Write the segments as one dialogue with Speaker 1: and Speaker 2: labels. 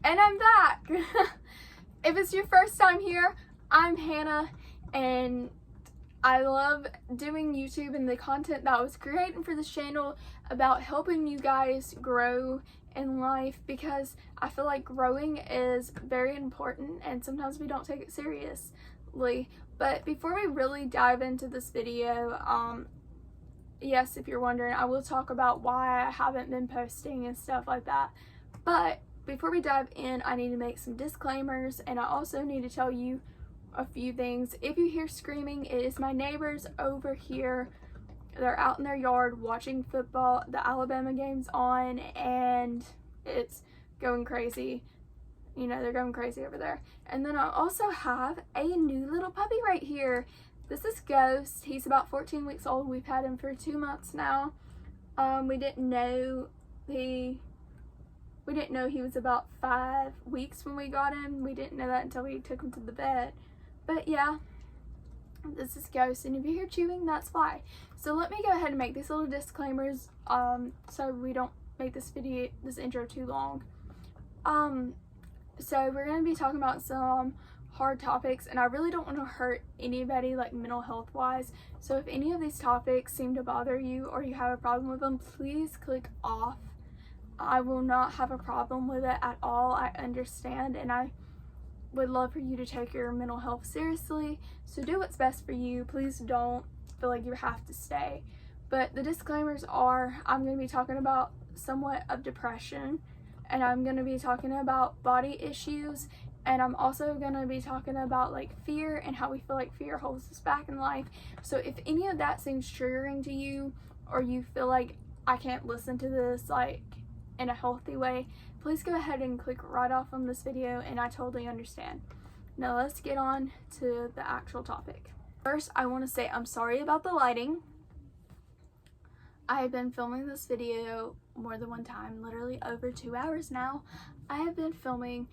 Speaker 1: And I'm back. If it's your first time here, I'm Hannah, and I love doing YouTube and the content that I was creating for this channel about helping you guys grow in life, because I feel like growing is very important and sometimes we don't take it seriously. But before we really dive into this video, yes, if you're wondering, I will talk about why I haven't been posting and stuff like that. But before we dive in, I need to make some disclaimers, and I also need to tell you a few things. If you hear screaming, it is my neighbors over here. They're out in their yard watching football. The Alabama game's on and it's going crazy. You know, they're going crazy over there. And then I also have a new little puppy right here. This is Ghost. He's about 14 weeks old. We've had him for 2 months now. We didn't know he was about 5 weeks when we got him. We didn't know that until we took him to the vet. But yeah, this is Ghost, and if you hear chewing, that's why. So let me go ahead and make these little disclaimers so we don't make this intro too long. So we're going to be talking about some hard topics, and I really don't want to hurt anybody, like mental health wise. So if any of these topics seem to bother you or you have a problem with them, please click off. I will not have a problem with it at all. I understand, and I would love for you to take your mental health seriously. So do what's best for you. Please don't feel like you have to stay. But the disclaimers are, I'm going to be talking about somewhat of depression, and I'm going to be talking about body issues, and I'm also going to be talking about like fear and how we feel like fear holds us back in life. So if any of that seems triggering to you, or you feel like I can't listen to this like in a healthy way, please go ahead and click right off on this video, and I totally understand. Now let's get on to the actual topic. First, I want to say I'm sorry about the lighting. I have been filming this video more than one time, literally over 2 hours now. I have been filming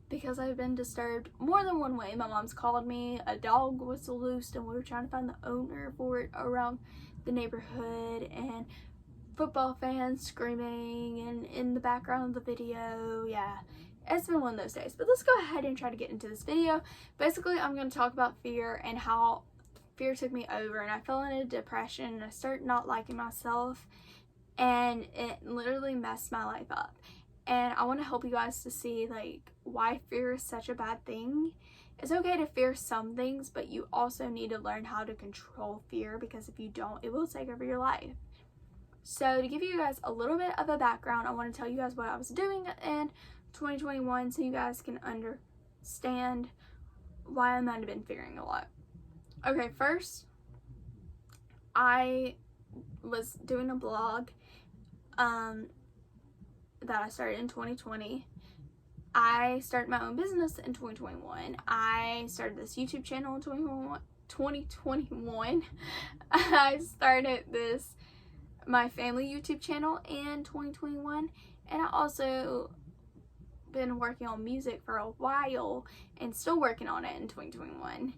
Speaker 1: because I've been disturbed more than one way. My mom's called me, a dog was loose, and we were trying to find the owner for it around the neighborhood, and football fans screaming and in the background of the video. Yeah, it's been one of those days. But let's go ahead and try to get into this video. Basically, I'm going to talk about fear and how fear took me over, and I fell into depression, and I started not liking myself, and it literally messed my life up. And I want to help you guys to see like why fear is such a bad thing. It's okay to fear some things, but you also need to learn how to control fear, because if you don't, it will take over your life. So to give you guys a little bit of a background, I want to tell you guys what I was doing in 2021 so you guys can understand why I might have been fearing a lot. Okay, first, I was doing a blog that I started in 2020. I started my own business in 2021. I started this YouTube channel in 2021. I started my family YouTube channel in 2021, and I also been working on music for a while and still working on it in 2021.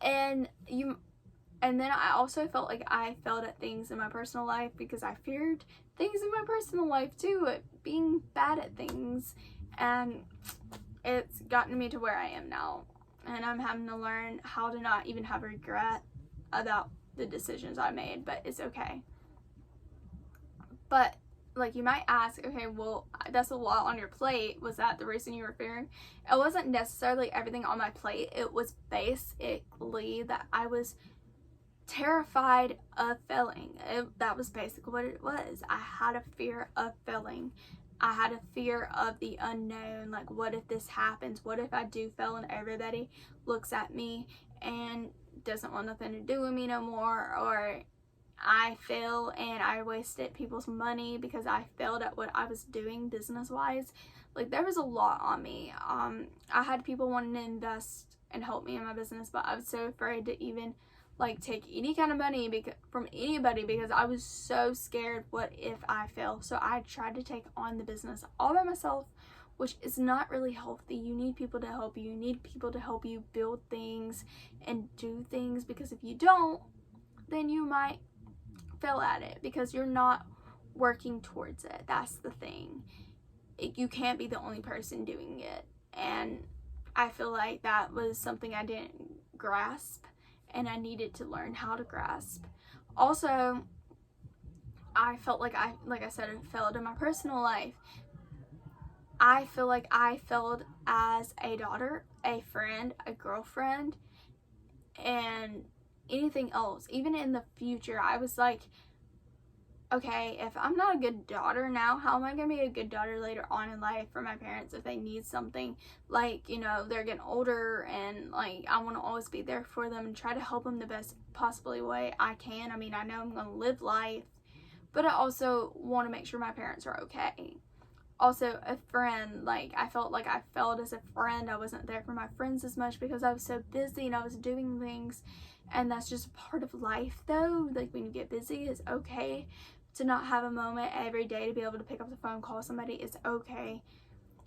Speaker 1: And then I also felt like I failed at things in my personal life because I feared things in my personal life too, being bad at things, and it's gotten me to where I am now, and I'm having to learn how to not even have regret about the decisions I made. But it's okay. But like, you might ask, okay, well, that's a lot on your plate. Was that the reason you were fearing? It wasn't necessarily everything on my plate. It was basically that I was terrified of failing. That was basically what it was. I had a fear of failing. I had a fear of the unknown. Like, what if this happens? What if I do fail and everybody looks at me and doesn't want nothing to do with me no more? Or I fail and I wasted people's money because I failed at what I was doing business wise. Like, there was a lot on me. I had people wanting to invest and help me in my business, but I was so afraid to even like take any kind of money from anybody, because I was so scared, what if I fail? So I tried to take on the business all by myself, which is not really healthy. You need people to help you. You need people to help you build things and do things, because if you don't, then you might fail at it because you're not working towards it. That's the thing. you can't be the only person doing it. And I feel like that was something I didn't grasp, and I needed to learn how to grasp. Also, I felt like I said, I failed in my personal life. I feel like I failed as a daughter, a friend, a girlfriend, and anything else. Even in the future, I was like, okay, if I'm not a good daughter now, how am I going to be a good daughter later on in life for my parents if they need something? Like, you know, they're getting older, and like, I want to always be there for them and try to help them the best possibly way I can. I mean, I know I'm going to live life, but I also want to make sure my parents are okay. Also, a friend, like, I felt like I failed as a friend. I wasn't there for my friends as much because I was so busy and I was doing things, and that's just part of life though. Like, when you get busy, it's okay to not have a moment every day to be able to pick up the phone, call somebody. It's okay.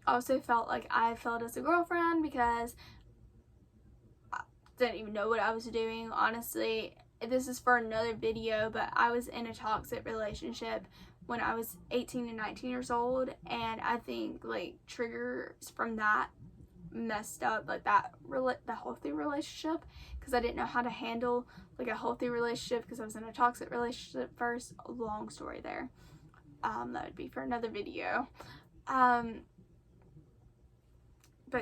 Speaker 1: I also felt like I failed as a girlfriend because I didn't even know what I was doing, honestly. This is for another video, but I was in a toxic relationship when I was 18 and 19 years old, and I think like triggers from that messed up like the healthy relationship, because I didn't know how to handle like a healthy relationship because I was in a toxic relationship first. Long story there. That would be for another video. But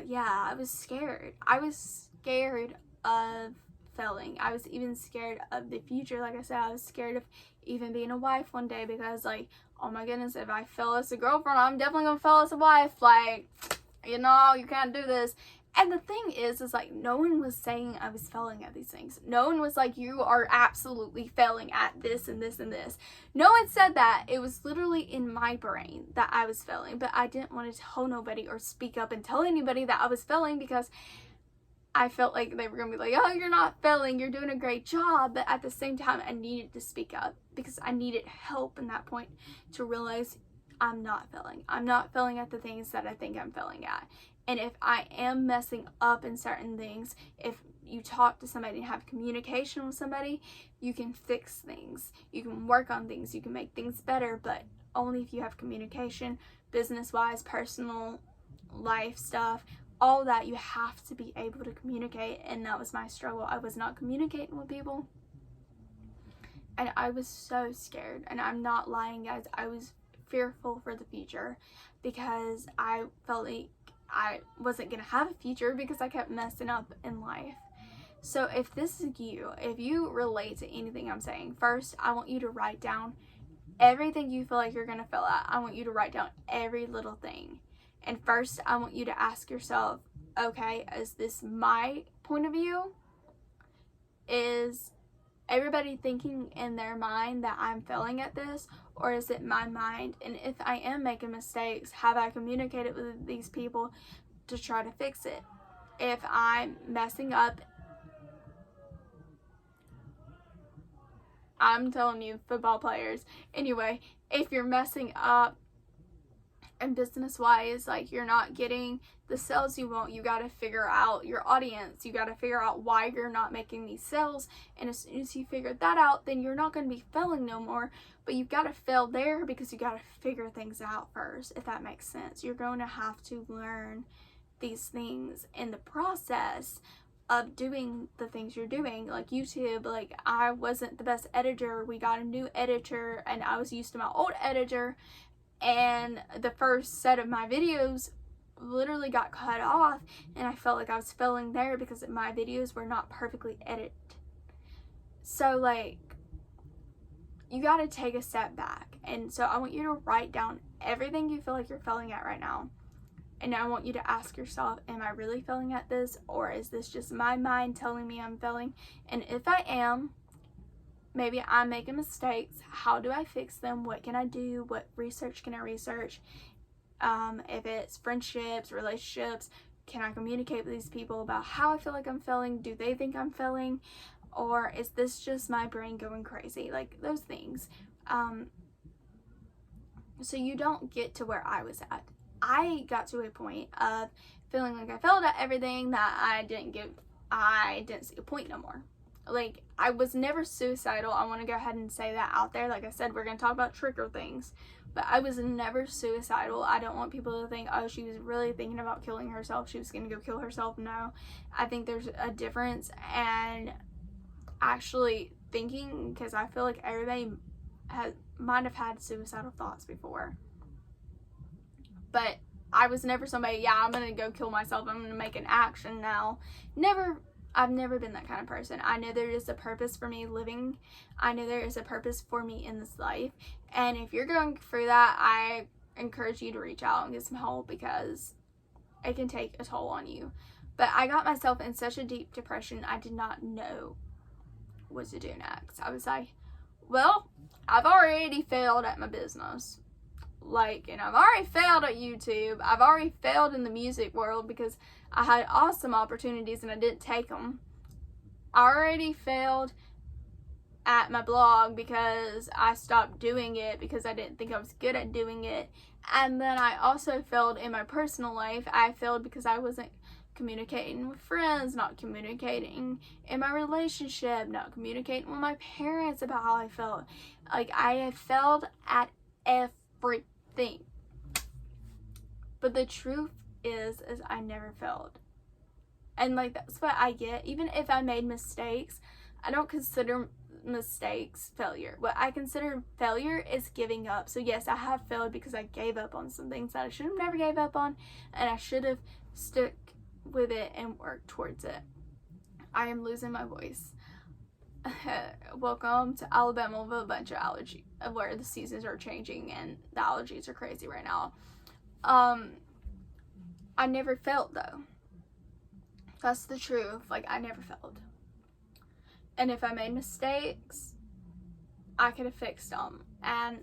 Speaker 1: yeah, I was scared. I was scared of failing. I was even scared of the future. Like I said, I was scared of even being a wife one day, because like, oh my goodness, if I fail as a girlfriend, I'm definitely gonna fail as a wife. Like, you know, you can't do this. And the thing is like, no one was saying I was failing at these things. No one was like, you are absolutely failing at this and this and this. No one said that. It was literally in my brain that I was failing, but I didn't want to tell nobody or speak up and tell anybody that I was failing, because I felt like they were going to be like, oh, you're not failing, you're doing a great job. But at the same time, I needed to speak up because I needed help in that point to realize I'm not failing. I'm not failing at the things that I think I'm failing at. And if I am messing up in certain things, if you talk to somebody and have communication with somebody, you can fix things. You can work on things. You can make things better, but only if you have communication, business-wise, personal life stuff, all that. You have to be able to communicate, and that was my struggle. I was not communicating with people, and I was so scared, and I'm not lying, guys. I was fearful for the future because I felt like I wasn't gonna have a future because I kept messing up in life. So if this is you, if you relate to anything I'm saying, first I want you to write down everything you feel like you're gonna fail at. I want you to write down every little thing. And first I want you to ask yourself, okay, is this my point of view? Is everybody thinking in their mind that I'm failing at this, or is it my mind? And if I am making mistakes, have I communicated with these people to try to fix it? If I'm messing up, I'm telling you, football players, anyway, if you're messing up and business wise, like you're not getting the sales you want, you got to figure out your audience. You got to figure out why you're not making these sales. And as soon as you figure that out, then you're not going to be failing no more. But you've got to fail there because you got to figure things out first, if that makes sense. You're going to have to learn these things in the process of doing the things you're doing. Like YouTube, like I wasn't the best editor. We got a new editor and I was used to my old editor. And the first set of my videos literally got cut off, and I felt like I was failing there because my videos were not perfectly edited. So like, you got to take a step back. And so I want you to write down everything you feel like you're failing at right now. And I want you to ask yourself, am I really failing at this, or is this just my mind telling me I'm failing? And if I am, maybe I'm making mistakes. How do I fix them? What can I do? What research can I research? If it's friendships, relationships, can I communicate with these people about how I feel like I'm failing? Do they think I'm failing? Or is this just my brain going crazy? Like those things. So you don't get to where I was at. I got to a point of feeling like I failed at everything that I didn't see a point no more. like, I was never suicidal. I want to go ahead and say that out there. Like I said, we're going to talk about trigger things. But I was never suicidal. I don't want people to think, oh, she was really thinking about killing herself. She was going to go kill herself. No. I think there's a difference. And actually thinking, because I feel like everybody might have had suicidal thoughts before. But I was never somebody, yeah, I'm going to go kill myself. I'm going to make an action now. I've never been that kind of person. I know there is a purpose for me living. I know there is a purpose for me in this life. And if you're going through that, I encourage you to reach out and get some help, because it can take a toll on you. But I got myself in such a deep depression, I did not know what to do next. I was like, well, I've already failed at my business. And I've already failed at YouTube. I've already failed in the music world because I had awesome opportunities and I didn't take them. I already failed at my blog because I stopped doing it because I didn't think I was good at doing it. And then I also failed in my personal life. I failed because I wasn't communicating with friends, not communicating in my relationship, not communicating with my parents about how I felt. Like, I have failed at everything. But the truth is I never failed. And like, that's what I get. Even if I made mistakes, I don't consider mistakes failure. What I consider failure is giving up. So yes, I have failed because I gave up on some things that I should have never gave up on, and I should have stuck with it and worked towards it. I am losing my voice. Welcome to Alabama with a bunch of allergy, where the seasons are changing and the allergies are crazy right now. I never failed though. That's the truth. Like, I never failed. And if I made mistakes, I could have fixed them. And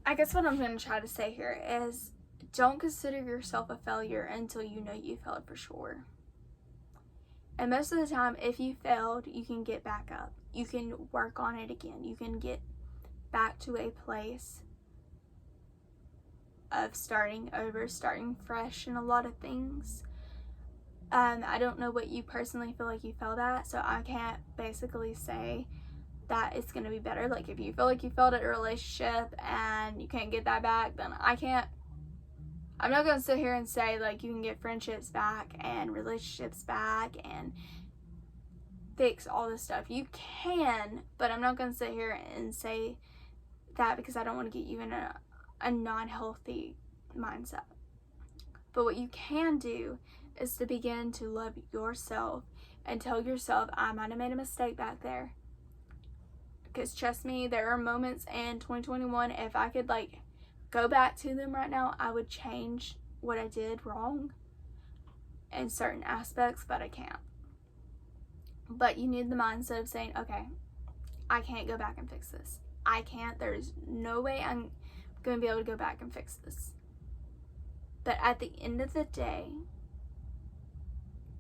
Speaker 1: I guess what I'm going to try to say here is, don't consider yourself a failure until you know you failed for sure. And most of the time, if you failed, you can get back up. You can work on it again. You can get back to a place of starting over, starting fresh in a lot of things. I don't know what you personally feel like you failed at, so I can't basically say that it's going to be better. Like, if you feel like you failed at a relationship and you can't get that back, then I'm not going to sit here and say, like, you can get friendships back and relationships back and fix all this stuff. You can, but I'm not going to sit here and say that because I don't want to get you in a non-healthy mindset. But what you can do is to begin to love yourself and tell yourself, I might have made a mistake back there. Because trust me, there are moments in 2021, if I could like go back to them right now, I would change what I did wrong in certain aspects, but I can't. But you need the mindset of saying, okay, I can't go back and fix this. I can't. There's no way I'm going to be able to go back and fix this. But at the end of the day,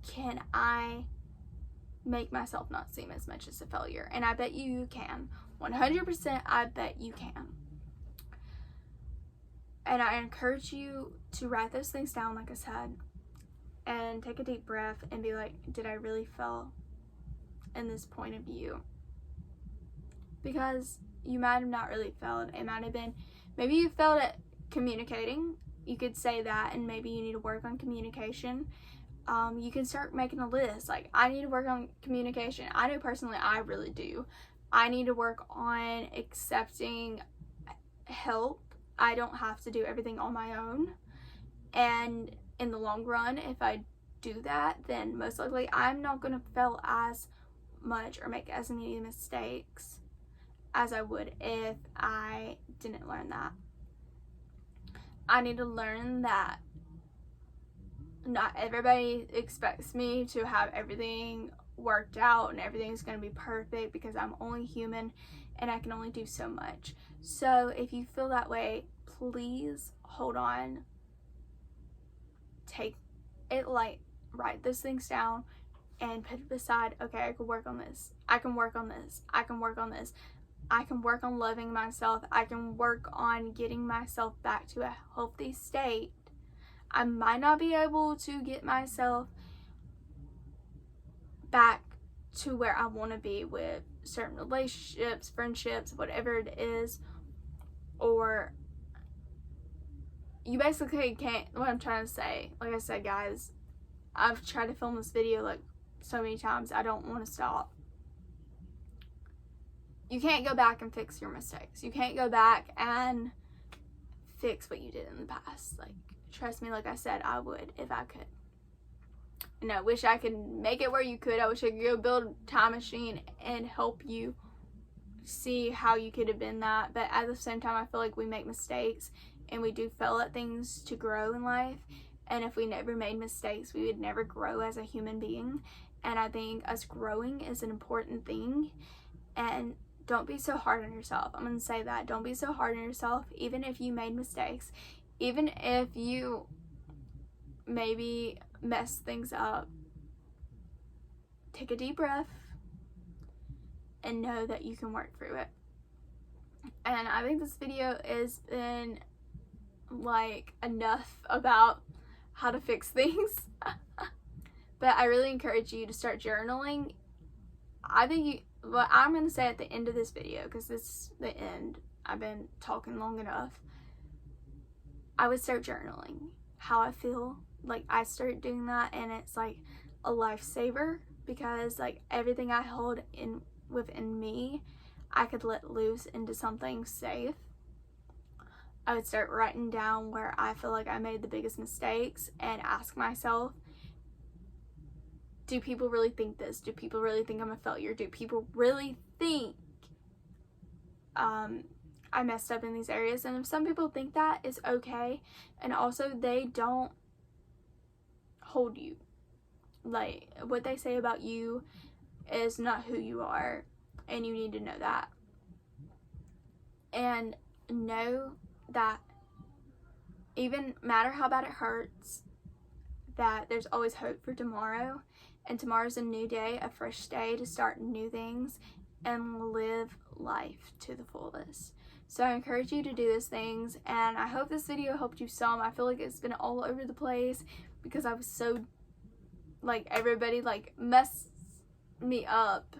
Speaker 1: can I make myself not seem as much as a failure? And I bet you can. 100%, I bet you can. And I encourage you to write those things down, like I said, and take a deep breath and be like, did I really fail in this point of view? Because you might have not really failed. It might have been, maybe you failed at communicating. You could say that, and maybe you need to work on communication. You can start making a list. Like, I need to work on communication. I know personally I really do. I need to work on accepting help. I don't have to do everything on my own. And in the long run, if I do that, then most likely I'm not going to fail as much or make as many mistakes as I would if I didn't learn that. I need to learn that not everybody expects me to have everything worked out and everything's going to be perfect, because I'm only human and I can only do so much. So if you feel that way, please hold on. Take it light. Write those things down and put it aside. Okay, I can work on this. I can work on this. I can work on this. I can work on loving myself. I can work on getting myself back to a healthy state. I might not be able to get myself back to where I want to be with certain relationships, friendships, whatever it is. Or you basically can't, what I'm trying to say, like I said, guys, I've tried to film this video like so many times, I don't want to stop. You can't go back and fix your mistakes. You can't go back and fix what you did in the past. Like, trust me, like I said, I would if I could. And I wish I could make it where you could. I wish I could go build a time machine and help you see how you could have been that. But at the same time, I feel like we make mistakes and we do fail at things to grow in life. And if we never made mistakes, we would never grow as a human being. And I think us growing is an important thing. And don't be so hard on yourself. I'm going to say that. Don't be so hard on yourself, even if you made mistakes. Even if you maybe mess things up. Take a deep breath and know that you can work through it. And I think this video has been like enough about how to fix things. But I really encourage you to start journaling. I think what I'm going to say at the end of this video, because this is the end, I've been talking long enough, I would start journaling how I feel. Like, I started doing that, and it's like a lifesaver, because like everything I hold in within me, I could let loose into something safe. I would start writing down where I feel like I made the biggest mistakes and ask myself, do people really think this? Do people really think I'm a failure? Do people really think I messed up in these areas? And if some people think that, it's okay. And also, they don't hold you. Like, what they say about you is not who you are, and you need to know that. And know that even matter how bad it hurts, that there's always hope for tomorrow, and tomorrow's a new day, a fresh day to start new things and live life to the fullest. So I encourage you to do those things, and I hope this video helped you some. I feel like it's been all over the place because I was so, like, everybody like messed me up.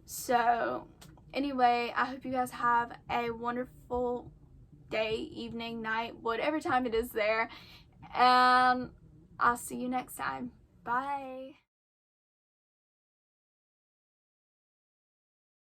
Speaker 1: So anyway, I hope you guys have a wonderful day, evening, night, whatever time it is there, and I'll see you next time. Bye.